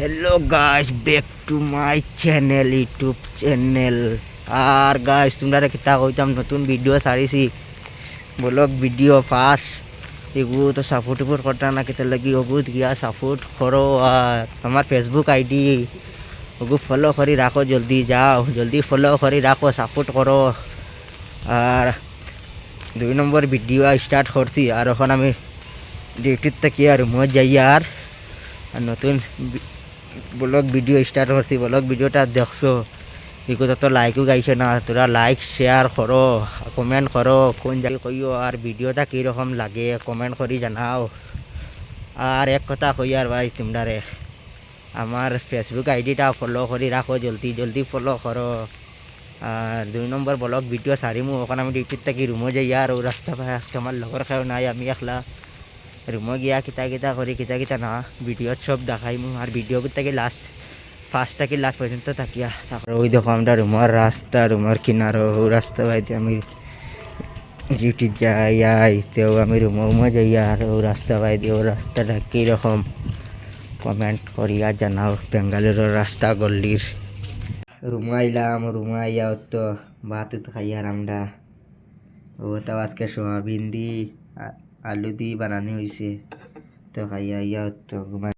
Hello guys, back to my channel, YouTube channel. আর guys, তোমরা কিতা কইতাম, নতুন ভিডিও ছাড়িছি, ব্লগ ভিডিও ফার্স্ট। এগুলো তো সাপোর্ট করতা না, কেতে লাগি ওগুত গিয়া সাপোর্ট করো। আর আমার ফেসবুক আইডি ওগু ফলো করি রাখো, জলদি যাও, জলদি ফলো করি রাখো, সাপোর্ট করো। আর 2 নম্বর ভিডিও স্টার্ট করছি, আর এখন আমি ডিউটির থেকে আর মজ যাই। আর নতুন ব্লগ ভিডিও স্টার্ট করছি। ব্লগ ভিডিওটা দেখছো, এগুলো তো লাইকও গাইছে না, তোরা লাইক শেয়ার করো, কমেন্ট করো, কোন জায়গায় কইও, আর ভিডিওটা কীরকম লাগে কমেন্ট করি জানাও। আর এক কথা কই আর ভাই, তোমরারে আমার ফেসবুক আইডিটা ফলো করি রাখো, জলদি জলদি ফলো করো। আর 2 নম্বর ব্লগ ভিডিও সারিমু, ওখানে আমি ডিউটির থেকে রুমও যাই। আর ও রাস্তা ভাই আজকে আমার লগর খেয়েও নাই, আমি একলা রুমও গিয়া কিতা কিতা করি, কিতা কিতা না ভিডিও সব দেখাইমু। আর ভিডিও থেকে লাস্ট ফার্স্ট থেকে লাস্ট পর্যন্ত থাকিয়া। তারপরে ওই দেখো আমরা রুমার রাস্তা, রুমার কিনারো ও রাস্তা বাইতে আমি ডিউটি যাই, তেও আমি রুমো যাই। আর ও রাস্তা বাইতে, ও রাস্তাটা কীরকম কমেন্ট করিয়া জানাও। বেঙ্গালুরুর রাস্তা গল্লির রুমা আইলাম, রুমা আইয়া তো ভাত খাইয়ার আমরা। ও তো আজকে সোয়াবিন দি আলু দি বানানি হয়েছে, তো খাইয়া ইয়া তো ঘুমাই।